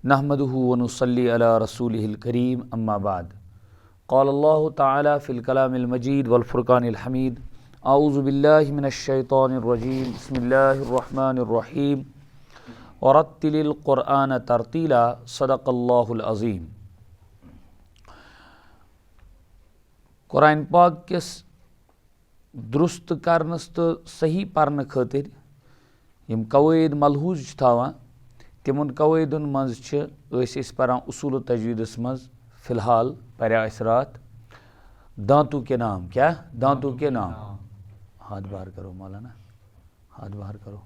نحمده ونصلي على رسوله الكريم أما بعد قال الله تعالى في الكلام المجيد والفرقان الحميد أعوذ بالله من الشيطان الرجيم بسم الله الرحمن الرحيم ورتل القرآن ترتيلا صدق الله العظيم. قرآن پاک کس درست کرنس تو صحیح پرن خاطر یم قواعد ملحوظ تھاوان تمن قواعدن مز اس پران اصول تجویدس مز فی الحال پریا اس رات دانتوں کے نام. کیا دانتوں کے نام؟ ہاتھ باہر کرو مولانا، ہاتھ باہر کرو.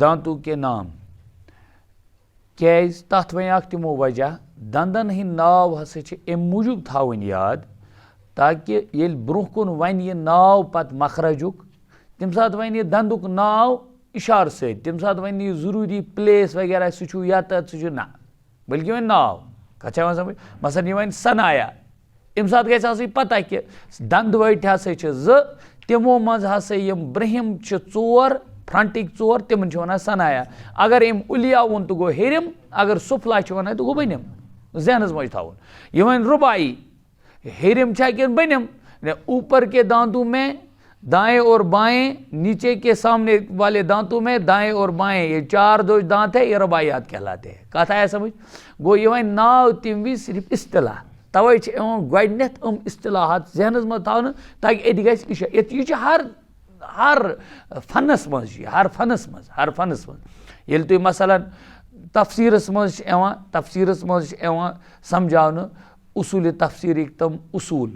دانتوں کے نام کیاز تتھ ون اخ تمو وجہ دندن ہند ناو ہسا ام موجوب تھاون یاد تاکہ یل برہ کن ون یہ ناو پت مخرجک تم سات ون یہ دندک ناو اشار ست تم سات ون یہ ضروری پلیس وغیرہ سہ یتت سہ نہ بلکہ ون ناو کتھ یوان سمجھ. مثلا یہ ون ثنایا تم سات گژھِ آسٕنۍ پتہ کہ دند وٹ ہسا ز تمو مز ہسا یم برہم ژور فرنٹک ژور تمن ونان ثنایا. اگر ام علیا وون تو گو ہیرم، اگر سفلا ونان تو گو بنم. ذہنس مجھ تھاون یہ ون ربائی ہیرم چھا کہ بنم. اوپر کے دانتوں میں دائیں اور بائیں، نیچے کے سامنے والے دانتوں میں دائیں اور بائیں، یہ چار دو دانت ہے، یہ رباعیات کہلاتے ہیں. کتھ آیا سمجھ؟ گو یہ ون ناو تم وز صرف اصطلاح توے گۄڈنیتھ اصطلاحات ذہنس مز تھاونہٕ تاکہ اتہِ گژھِ یہ ہر فنس مز ہر فنس مز ییٚلہِ تُہۍ مثلاً تفسیرس مز سمجھاونہٕ اصوٗلِ تفسیرٕکۍ تم اصوٗل.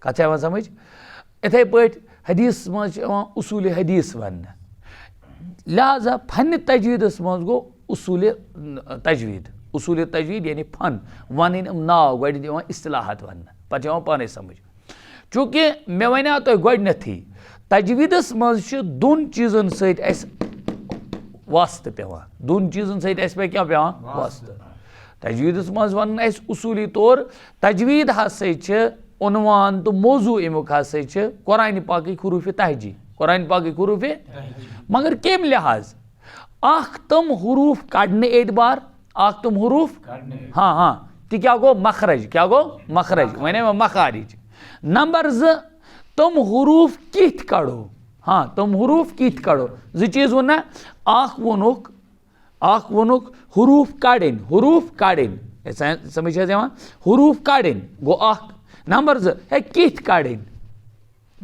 کتھ چھا یوان سمجھ؟ اتھے پٲٹھۍ حدیث مز اصوٗلِ حدیث وننہٕ. لہذا فن تجویدس مز گوٚو اصوٗلِ تجوید یعنی فن ونٕنۍ یِم ناو گۄڈنیتھ یِوان اصطلاحات وننہٕ پتہٕ یِوان پانے سمجھ. چوٗنکہِ مےٚ وَنیو تۄہہِ گۄڈنیتھٕے تجویدس مز چھِ دۄن چیٖزن سۭتۍ اَسہِ واسطہٕ پیٚوان، دۄن چیٖزن سۭتۍ اَسہِ کیٛاہ پیٚوان واسطہٕ. تجویدس مز ونن اَسہِ اصوٗلی طور تجوید ہسا چھِ عنوان تہٕ موضوع امیُک ہسا چھِ قرآنہِ پاکٕکۍ حروٗفِ تہجی، قرآنہِ پاکٕکۍ حروٗفِ مگر کمہِ لحاظ اکھ تم حروٗف کڑنہٕ اعتبار، اکھ تم حروٗف ہاں تہِ کیٛاہ گوٚو مخرج، کیٛاہ گوٚو مخرج ونے مےٚ مخارج. نمبر زٕ تم حروٗف کِتھ کڑو، ہاں تم حروٗف کِتھ کڑو. زٕ چیٖز ووٚن نا، اکھ ووٚنُکھ حروٗف کڑٕنۍ سمجھ حظ یِوان، حروٗف کڑٕنۍ گوٚو اکھ. نمبر زٕ ہے کِتھ کڑٕنۍ،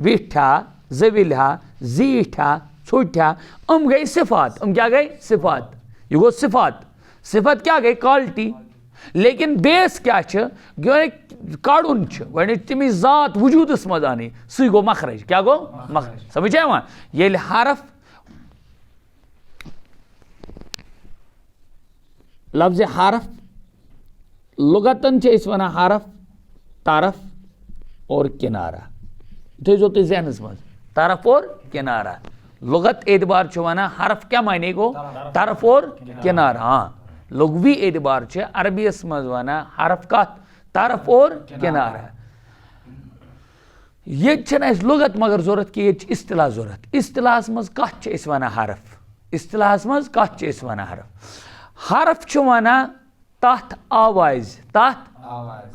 ویٹھا زوِلہا زیٖٹھا ژھوٚٹھا یِم گٔے صفات. یِم کیٛاہ گٔے صفات، یہِ گوٚو صفت کیٛاہ گٔے کالٹی. لیکن بیس کیٛاہ چھِ کڑُن چھُ گۄڈنِچ تَمِچ ذات وجوٗدس منٛز اَنٕنۍ، سُے گوٚو مخرج. کیٛاہ گوٚو مخرج سمجھ چھا یِوان. ییٚلہِ حرف لفظِ حرف لغتن چھِ أسۍ وَنان حرف طرف اور کنارہ. تھٲیزیو تُہۍ ذہنس منٛز طرف اور کنارہ. لغت اعتبار چھُ وَنان حرف کیٛاہ معنی گوٚو طرف اور کنارہ. ہاں لغوی اعتبار چھِ عربیَس منٛز وَنان حرف کتھ طرف اور کنارہ. ییٚتہِ چھنہٕ اَسہِ لغت مگر ضوٚرتھ کینٛہہ، ییٚتہِ چھِ اصطلاح ضوٚرتھ. اصطلاحس منٛز کتھ چھِ أسۍ وَنان حرف، اصطلاحس منٛز کتھ چھِ أسۍ وَنان حرف چھُ وَنان تتھ آوازِ، تتھ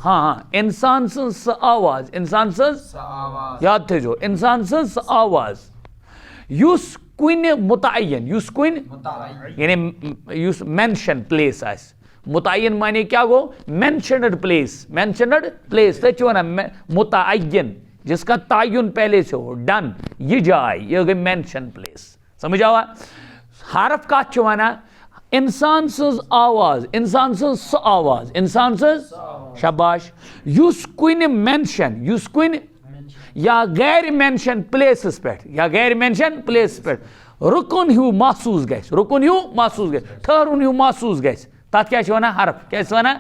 ہاں انسان سٕنٛز سۄ آواز، انسان سٕنٛز یاد تھٲیزیو انسان سٕنٛز سۄ آواز یُس کُنہِ مُتعین، یعنی یُس مینشن پلیس آسہِ. مُتعین معنی کیٛاہ گوٚو مینشنڈ پلیس، تٔتھۍ چھِ وَنان مُتعین جس کا تعین پہلے سے ہو ڈن، یہ جاے یہ گٔے مینشن پلیس. سمجھ آوا. حرف کتھ چھِ وَنان انسان سٕنٛز آواز، انسان سٕنٛز سۄ آواز، انسان سٕنٛز شاباش یُس کُنہِ مینشن، یُس کُنہِ یا غیر مینشن پلیسس پٮ۪ٹھ رُکُن ہیوٗ محسوٗس گژھِ، ٹھہرُن ہیوٗ محسوٗس گژھِ، تتھ کیٛاہ چھِ وَنان حرف. کیٛاہ چھِ وَنان؟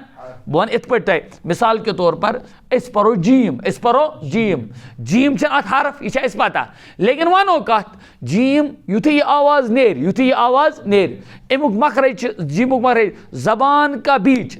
بہٕ وَنہٕ یِتھ پٲٹھۍ تۄہہِ مثال کے طور پر أسۍ پرو جیٖم چھِ اتھ حرف، یہِ چھِ اَسہِ پتہ. لیکن وَنو کتھ جیٖم یُتھُے یہِ آواز نیرِ امیُک مخرج چھِ، جیٖمُک مخرج زبان کا بیٖچ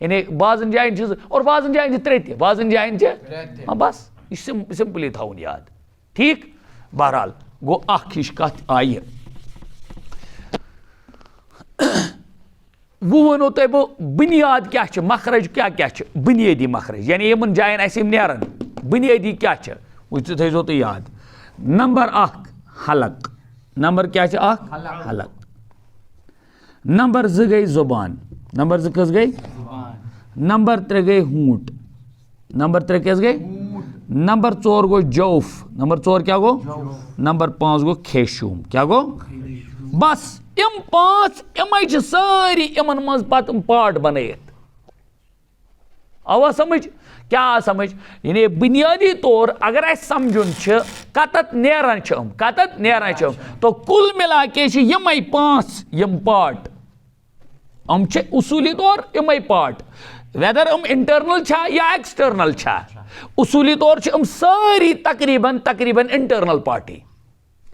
یعنی بعضن جایَن چھِ اور بعضن جایَن چھِ 3 تہِ بعضن جایَن چھِ ہاں بس یہِ چھِ سِمپلی تھاوُن یاد ٹھیٖک بہرحال گوٚو اکھ ہِش کتھ آیہِ وۄنۍ وَنو تۄہہِ بہٕ بُنیاد کیٛاہ چھِ مخرج کیٛاہ چھِ بُنیٲدی مخرج یعنی یِمن جایَن اَسہِ یِم نیران بُنیٲدی کیٛاہ چھِ وٕچھ تھٲیزیو تُہۍ یاد نمبر 1 حلق نمبر کیٛاہ چھِ اکھ حلق نمبر 2 گٔے زبان نمبر 2 کٔژ گٔے نمبر 3 گٔے ہوٗنٹ نمبر 3 کیٛاہ گٔے نمبر 4 گوٚو جوف نمبر 4 کیٛاہ گوٚو نمبر 5 گوٚو خیشوم کیٛاہ گوٚو بس یِم 5 یِمے چھِ سٲری یِمن منٛز پتہٕ پارٹ بنٲیِتھ آوا سمجھ کیٛاہ آو سمجھ یعنی بُنیٲدی طور اگر اَسہِ سمجھُن چھِ کتتھ نیران چھِ یِم تو کُل مِلا کے چھِ یِمے 5 یِم پارٹ یِم چھِ اصوٗلی طور یِمے پارٹ ویدر یِم انٹرنل چھا یا ایکسٹرنل چھا اصوٗلی طور چھِ یِم سٲری تقریٖباً انٹرنل پارٹی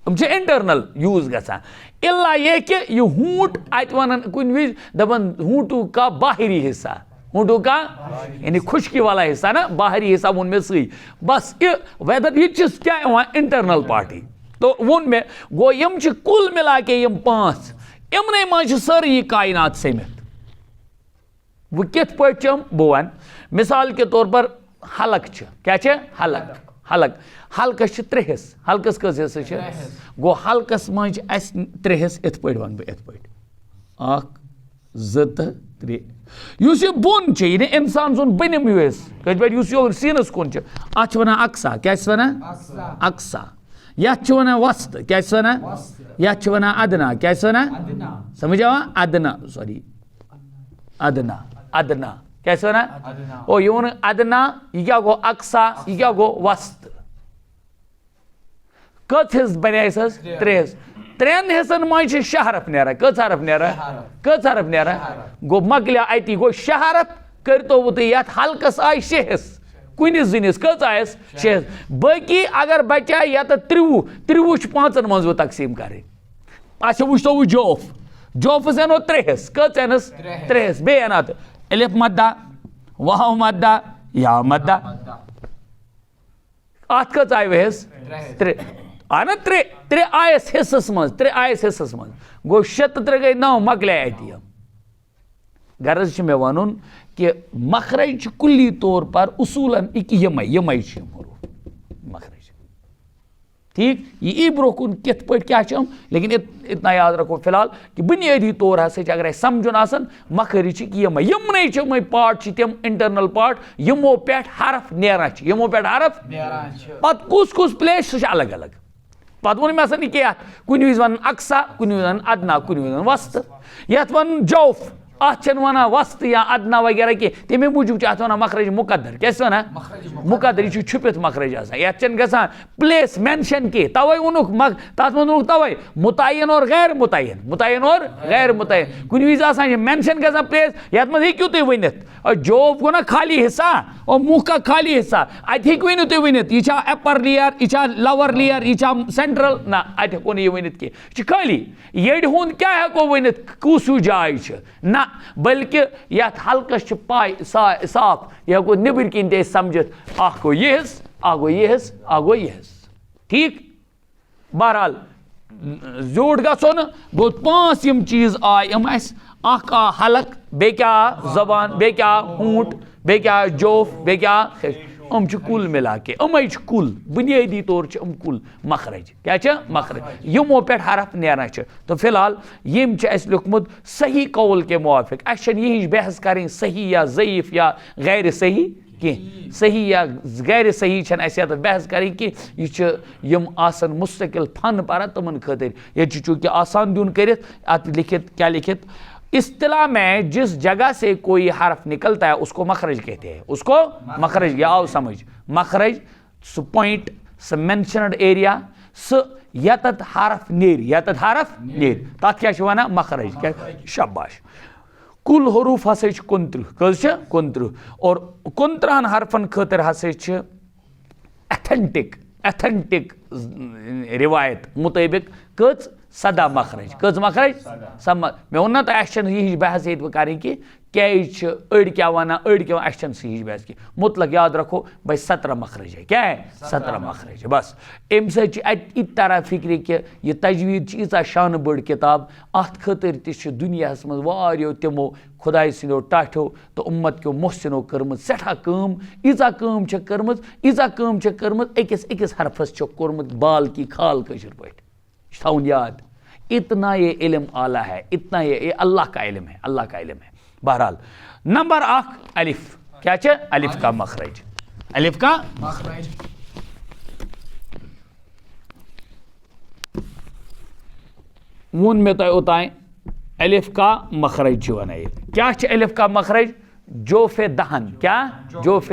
یِم چھِ انٹرنل یوٗز گژھان الا یہ کہ یہ ہوٗنٹ اتہِ ونان کُنہِ وِزِ دپان ہوٗنٹوٗ کا باہری حصہ ہوٗنٹوٗ کا یعنی خُشکی والا حصہ نا باہری حصہ ووٚن مےٚ سُے بس کہ ویدر یہِ چھِ کیٛاہ یِوان انٹرنل پارٹی تو ووٚن مےٚ گوٚو یِم چھِ کُل مِلا کے یِم 5 یِمنٕے منٛز چھِ سٲرٕے یہِ کاینات سٔمِتھ وۄنۍ کِتھ پٲٹھۍ چھِ یِم بہٕ وَنہٕ مِثال کے طور پر حلق چھِ کیٛاہ چھِ حلق حلقس چھِ 3 حصہٕ حلقس کٔژ حصہٕ چھِ گوٚو حلقس منٛز چھِ اَسہِ 3 حصہٕ یِتھ پٲٹھۍ وَنہٕ بہٕ یِتھ پٲٹھۍ 1 2 تہٕ 3 یُس یہِ بۄن چھِ یعنی اِنسان سُنٛد بٔنِم ہیوٗ حصہٕ کٔژِ پٲٹھۍ یُس یور سیٖنس کُن چھِ اتھ چھِ ونان اقسا کیٛاہ چھِس ونان اقسا یتھ چھِ ونان وسطہٕ کیٛاہ چھِس ونان یتھ چھِ ونان ادنا کیٛاہ چھِس ونان سمجھ آوا ادنا سوری ادنا کیٛاہ چھِس ونان او یہِ ووٚن ادنا یہِ کیٛاہ گوٚو اقسا یہِ کیٛاہ گوٚو وسطہٕ کٔژ حصہٕ بنیٛاے حظ 3 حصہٕ 3 حصن منٛز چھِ 6 حرف نیران کٔژ حرف نیران گوٚو مۄکلیو اتی گوٚو 6 حرف کٔرتو وۄنۍ تُہۍ یتھ حلقس آیہِ 6 حصہٕ کُنہِ زِنِس کٔژ آیس 6 حصہٕ باقی اگر بچاے یتھ 30 چھِ 5 منٛز وۄنۍ تقسیٖم کرٕنۍ اچھا وٕچھتو وۄنۍ جوفس اینو 3 حصہٕ کٔژ اینس 3 حصہٕ بیٚیہِ اَنات الف مدہ واو مدہ یا مدہ اتھ کٔژ آیہِ وۄنۍ حصہٕ 3 آ نا 3 آیس حصس منٛز گوٚو 6 تہٕ 3 گٔے 9 مۄکلے اتی غرض چھُ مےٚ وَنُن کہِ مخرج چھُ کُلی طور پر اصوٗلن یِمے چھِ یِم حروٗف مخرج ٹھیٖک یہِ یی برونٛہہ کُن کِتھ پٲٹھۍ کیٛاہ چھِ یِم لیکن اتنا یاد رکھو فِلحال کہِ بُنیٲدی طور ہسا چھِ اگر اَسہِ سمجھُن آسان مخٲرج چھِ یِمنٕے چھِ یِمے پارٹ چھِ تِم انٹرنل پارٹ یِمو پٮ۪ٹھ حرف نیران چھِ پتہٕ کُس پلیس سُہ چھُ الگ پتہٕ ووٚن مےٚ آسان یہِ کیٛاہ کُنہِ وِزِ ونان اقسا کُنہِ وِزِ ونان ادنا کُنہِ وِزِ ونان وسطہٕ یتھ ونان جوف اتھ چھنہٕ ونان وسطہٕ یا ادنا وغیرہ کینٛہہ تمے موٗجوٗب چھِ اتھ ونان مخرج مُقدر کیٛاہ چھِس ونان مُقدر یہِ چھُ چھُپِتھ مخرج آسان یتھ چھنہٕ گژھان پلیس مینشن کینٛہہ توے ووٚنُکھ تتھ منٛز ووٚنُکھ توے مُتعین اور غیر مُتعین کُنہِ وِزِ آسان چھِ مینشن گژھان پلیس یتھ منٛز ہیٚکِو تُہۍ ؤنِتھ جوف گوٚو نا خالی حصہ اور مُہ کا خالی حصہ اتہِ ہیٚکوٕے نہٕ تُہۍ ؤنِتھ یہِ چھا اپر لیئر یہِ چھا لور لیئر یہِ چھا سینٹرل نہ اتہِ ہیٚکو نہٕ یہِ ؤنِتھ کینٛہہ یہِ چھُ خٲلی یٔڈ ہُنٛد کیٛاہ ہیٚکو ؤنِتھ کُس ہیوٗ جاے چھِ نہ بلکہِ یتھ حلقس چھِ پاے صاف یہِ ہیٚکو نیٚبٕرۍ کِنۍ تہِ أسۍ سمجھِتھ اکھ گوٚو یہِ حصہٕ اکھ گوٚو یہِ حصہٕ ٹھیٖک بہرحال زیوٗٹھ گژھو نہٕ گوٚو 5 یِم چیٖز آے یِم اَسہِ اکھ آو حلق بیٚیہِ کیٛاہ آو زبان بیٚیہِ کیٛاہ آو ہوٗنٹ بیٚیہِ کیٛاہ آو جوف بیٚیہِ کیٛاہ آو یِم چھِ کُل مِلا کے یِمے چھِ کُل بُنیٲدی طور چھِ یِم کُل مخرج کیٛاہ چھِ مخرج یِمو پٮ۪ٹھ حرف نیران چھِ تہٕ فِلحال یِم چھِ اَسہِ لیوٗکھمُت صحیح قول کے موافق اَسہِ چھَنہٕ یہِ ہِش بحث کَرٕنۍ صحیح یا ضعیٖف یا غیر صحیح کینٛہہ صحیح یا غیر صحیح چھَنہٕ اَسہِ یَتھ بحث کَرٕنۍ کینٛہہ یہِ چھِ یِم آسان مُستقل فن پَران تِمن خٲطرٕ ییٚتہِ چھُ چوٗنٛکہِ آسان دیُن کٔرِتھ اَتھ لیکھِتھ کیٛاہ لیکھِتھ اصطلاح میں جس جگہ سے کوئی حرف نکلتا ہے اس کو مخرج کہتے ہیں اس کو مخرج یہ آؤ سمجھ مخرج سُہ پوائنٹ سُہ مینشنڈ ایریا سُہ یتتھ حرف نیرِ تتھ کیٛاہ چھِ وَنان مخرج شاباش کُل حروٗف ہسا چھِ 29 کٔژ چھِ 29 اور 29 حرفن خٲطرٕ ہسا چھِ ایتھنٹک روایت مطٲبق کٔژ سدا مخرج کٔژ مخرج مےٚ ووٚن نا تۄہہِ اَسہِ چھَنہٕ یہِ ہِش بحث ییٚتہِ کَرٕنۍ کہِ کیٛازِ چھِ أڑۍ کیٛاہ وَنان أڑۍ کیٛاہ وَنان اَسہِ چھَنہٕ سُہ ہِش بحث کینٛہہ مطلق یاد رکھو بھائی 17 مخرج ہے کیٛاہ ہے 17 مخرج ہے بس اَمہِ سۭتۍ چھِ اَتہِ یہِ تران فِکرِ کہِ یہِ تجویٖد چھِ ییٖژاہ شانہٕ بٔڑ کِتاب اَتھ خٲطرٕ تہِ چھِ دُنیاہَس منٛز واریاہو تِمو خۄداے سٕنٛدیو ٹاٹھیو تہٕ اُمت کیو محسِنو کٔرمٕژ سٮ۪ٹھاہ کٲم ییٖژاہ کٲم چھےٚ کٔرمٕژ أکِس حرفَس چھُکھ کوٚرمُت بال کی کھال کٲشِر پٲٹھۍ یہِ چھُ تھاوُن یاد اتنا یہ علم اعلیٰ ہے اتنا یہ اللہ کا علم ہے بہرحال نمبر 1 الف کیا چھے الف کا مخرج وون میں تۄہہِ اوتانۍ الف کا مخرج چھِ وَنان ییٚتہِ کیٛاہ چھِ الف کا مخرج جوف دہن کیا جوف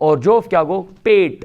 اور جوف کیا گو پیٹ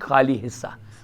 خالی حصہ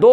2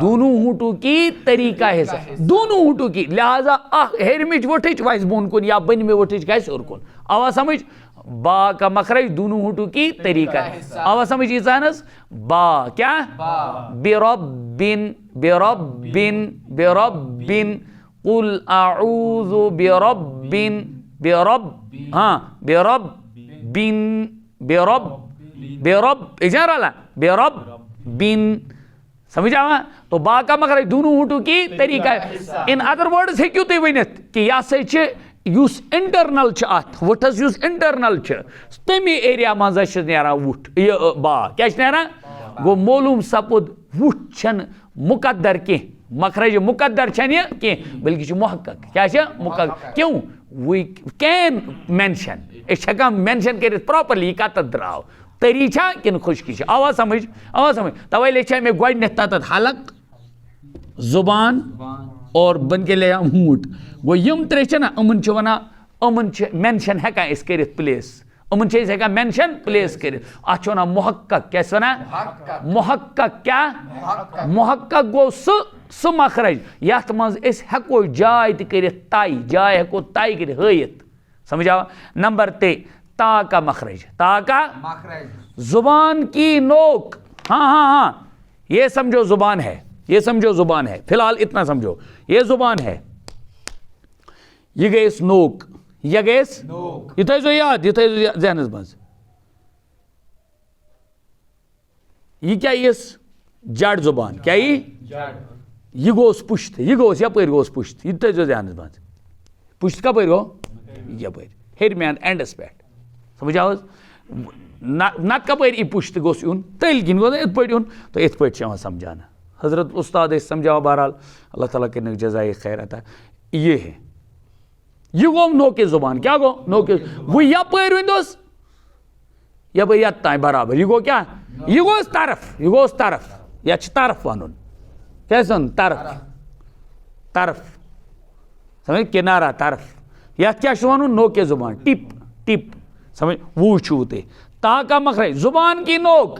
دونوں ہونٹوں کی طریقہ حصہ دونوں ہونٹوں کی لہذا ہیرمچ وٹھچ وائس بون کن یا بن میں وٹھچ گھس اور کن آوا سمجھ با کا مخرج دونوں ہونٹوں کی طریقہ ہے آوا سمجھ انسانس با کیا بربن بربن بربن قل اعوذ بربن برب ہاں برب بن برب برب اجارہ برب بن سمجھ آوا تو با کا مخرج دونوں ہونٹوں کی طریقہ ہے ان ادر ورڈز ہیکیو تُہۍ ؤنِتھ کہ یہ ہسا چھِ یُس انٹرنل چھُ اتھ وُٹھس یُس انٹرنل چھُ تمی ایریا منٛز چھُ نیران وُٹھ یہِ با کیاہ چھُ نیران گوٚو معلوٗم سپُد وُٹھ چھنہٕ مُقدر کینٛہہ مخرج مقدر چھنہٕ یہِ کینٛہہ بلکہِ چھُ محقق کیاہ چھُ محقق کیوں وی کین مینشن أسۍ چھِ ہٮ۪کان مینشن کٔرِتھ پراپرلی یہِ کتتھ درٛاو تٔری چھا کِنہٕ خُشکی چھِ آوا سمجھ توے لیٚچھے مےٚ گۄڈٕنٮ۪تھ تتتھ حلق زُبان اور بن کے لے ہونٹ گوٚو یِم ترٛےٚ چھِ نا یِمن چھِ ونان یِمن چھِ مینشن ہٮ۪کان أسۍ کٔرِتھ پلیس یِمن چھِ أسۍ ہٮ۪کان مینشن پلیس کٔرِتھ اتھ چھِ ونان محقق کیاہ چھِ ونان محقق کیاہ محقق گوٚو سُہ مخرج یتھ منٛز أسۍ ہٮ۪کو جاے تہِ کٔرِتھ طے جاے ہٮ۪کو طے کٔرِتھ ہٲیِتھ سمجھ آوا نمبر تے تا کا مخرج تا کا زبان کی نوک ہاں یہ سمجھو زبان ہے یہ سمجھو زبان ہے فی الحال اتنا سمجھو یہ زبان ہے یہ گیس نوک یہ گیس یہ تھٲیزو یاد یہ تھٲیزو ذہنس منٛز یہ کیاہ یِس جڑ زبان کیاہ یہ گوس پُشت یہ گوس یپٲرۍ گوس پُشت یہ تھٲیزو ذہنس منٛز پُشت کپٲرۍ گوٚو یپٲرۍ ہیٚرمہِ اٮ۪نڈس پٮ۪ٹھ سمجھ آو حظ نتہٕ کپٲرۍ یی پُشت گوٚژھ یُن تٔلۍ کِنۍ گوٚژھ یِتھ پٲٹھۍ یُن تہٕ یِتھ پٲٹھۍ چھِ یِوان سمجھاونہٕ حضرت استاد ٲسۍ سمجھاوان بہرحال اللہ تعالیٰ کٔرِنکھ جزائے خیر عطا یہ ہے یہ گوٚو نوکے زبان کیٛاہ گوٚو نوکے وۄنۍ یپٲرۍ ؤنۍتوس یپٲرۍ یتھ تانۍ برابر یہ گوٚو کیٛاہ یہ گوٚوس طرف یہ گوٚوس طرف یتھ چھِ طرف وَنُن کیٛاہ چھِ وَنُن طرف طرف سمجھ کنارہ طرف یتھ کیٛاہ چھُ وَنُن نوکے زبان ٹپ ٹپ سمجھ وہ وٕچھِو تُہۍ تا کا مخرج زبان کی نوک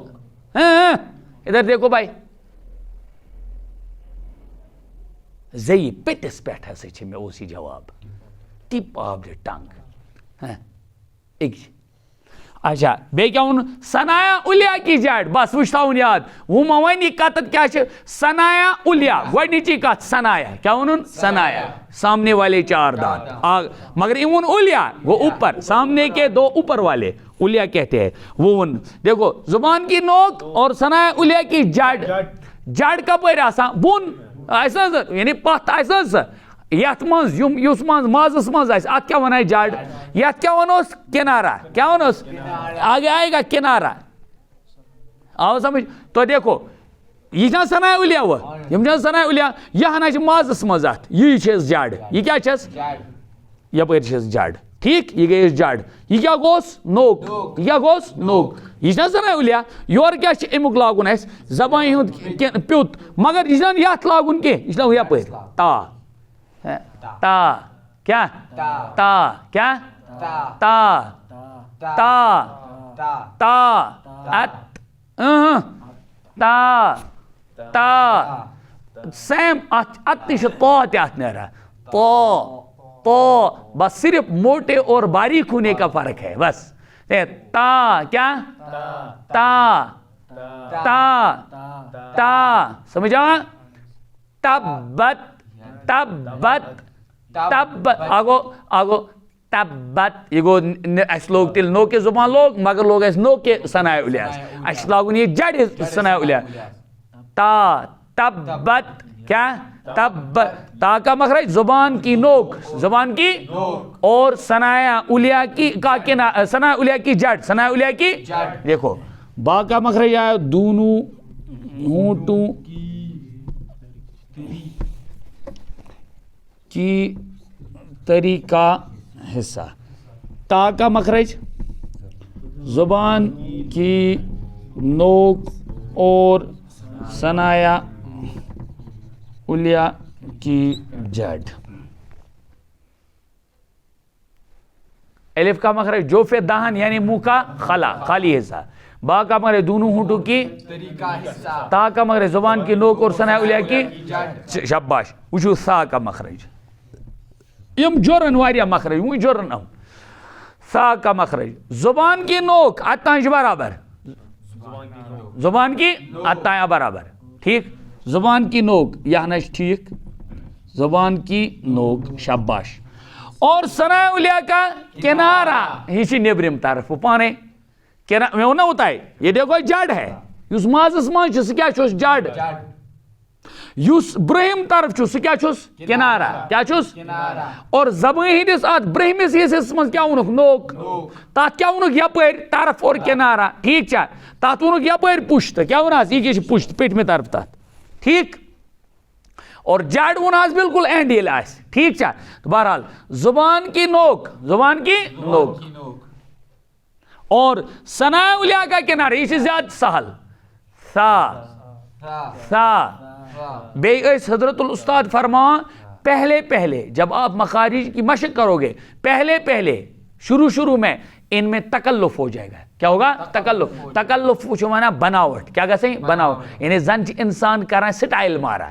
ادھر دیکھو بھائی زیی پٔٹِس پٮ۪ٹھ ہسا چھِ مےٚ اوس یہِ جواب ٹِپ آف دِ ٹنگ اچھا بیٚیہِ کیٛاہ ووٚن ثنایا علیا کی جڑ بس وٕچھ تھاوُن یاد وۄنۍ ما وَنہِ یہِ کتتھ کیٛاہ چھِ ثنایا علیا گۄڈنِچی کتھ ثنایا کیٛاہ ووٚنُن ثنایا سامنے والے چار دانت مگر یہِ ووٚن علیا گوٚو اوپر سامنے کے دو اوپر والے علیا کہتے ہیں وہ ون دیکھو زبان کی نوک اور ثنایا علیا کی جڑ جڑ کپٲرۍ آسان بۄن آسہِ نہ حظ یعنی پتھ آسہِ نہ حظ یتھ منٛز یُس منٛز مازس منٛز آسہِ اتھ کیٛاہ ونان جڑ یتھ کیٛاہ ونوس کنارہ کیٛاہ ونوس آگے آئے گا کنارہ آو سمجھ تو دیکھو یہ چھا ثنایا علیا وہ یم چھا ثنایا علیا یہ ہنا چھِ مازس منٛز اتھ یی چھس جڑ یہ کیٛاہ چھس یپٲرۍ چھس جڑ ٹھیک یہ گٔیس جڑ یہ کیٛاہ گوس نوک یہ کیٛاہ گوس نوک یہ چھنا ثنایا علیا یورٕ کیٛاہ چھِ امیُک لاگُن اسہِ زبانہِ ہُنٛد پیوٚت مگر یہِ چھُنہٕ یتھ لاگُن کینٛہہ یہِ چھُ لاگُن یپٲرۍ تا تا کیا تا کیا تا تا تا ات تا تا سیم ات تہِ چھُ تو تہِ اتھ نیران تو بس صرف موٹے اور باریک ہونے کا فرق ہے بس تا کیا تا تا تا سمجھا تبت تبت تبت آگو تبت یہ گو اس لوگ تیل نو کے زبان لوگ مگر لوگ اس نو کے ثنایا علیا اس لاگن یہ جڑ ثنایا علیا تا تبت کیا تبت تا کا مخرج زبان کی نوک زبان کی اور ثنایا علیا کی کا ثنایا علیا کی جڑ ثنایا علیا کی دیکھو با کا مخرج آیا دونوں ہونٹوں کی طریقہ حصہ تا کا مخرج زبان کی نوک اور ثنایا علیا کی جڑ الف کا مخرج جوف دہن یعنی منہ کا خلا خالی حصہ با کا مگر دونوں ہونٹوں کی تا کا مگر زبان کی نوک اور ثنایا علیا کی شاباش وچھو سا کا مخرج یم جورن واریا مخرج وہ جورن ام سا کا مخرج زبان کی نوک اتائیں برابر زبان کی اتائیں برابر ٹھیک زبان کی نوک یہاں ٹھیک زبان کی نوک شاباش اور ثنایا علیا کا کنارہ یہ نیبرم طرف پانے میں وہ نہ ہوتا ہے یہ دیکھو جڑ ہے اس مازس مان چھ کیا چھس جڑ یس برہم طرف چھس کیا چھس کنارہ کیا چھس اور زبان ہندس ات برہمس حصس من کیا ونک نوک تات کیا ونک یپر طرف اور کنارہ ٹھیک چھا تات ونک یپر پشت کیا وناس یہ کیا پشت پیٹ میں طرف تات ٹھیک اور جڑ وناس بالکل اینڈیل آس ٹھیک چھا تو بہرحال زبان کی نوک اور ثنایا علیا کا کنارہ یہ زیادہ سہل بے حضرت الاستاد فرمان پہلے جب آپ مخارج کی مشق کرو گے پہلے شروع میں ان میں تکلف ہو جائے گا کیا ہوگا تکلف مانا بناوٹ کیا گژھِ بناوٹ یعنی زن انسان کران سٹائل مارا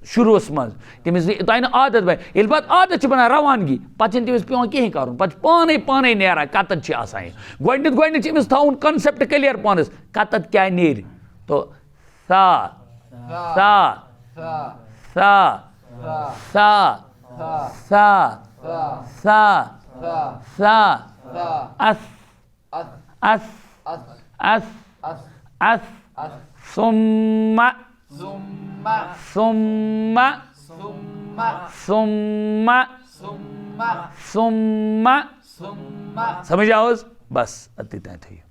شروع من تمس تین عادت بن پہ عادت بنان روانگی پتہ تمس پیوان کہیں کرن پتہ پانے نیران کتت آسان گۄڈنیٚتھ أمس تھاوُن کنسپٹ کلیئر پانس کتت کیا نیرِ تو سا سا سا سا سا سا سا اس اس اس اس ثم ثم ثم ثم سمجھ آؤ بس اتنی تھی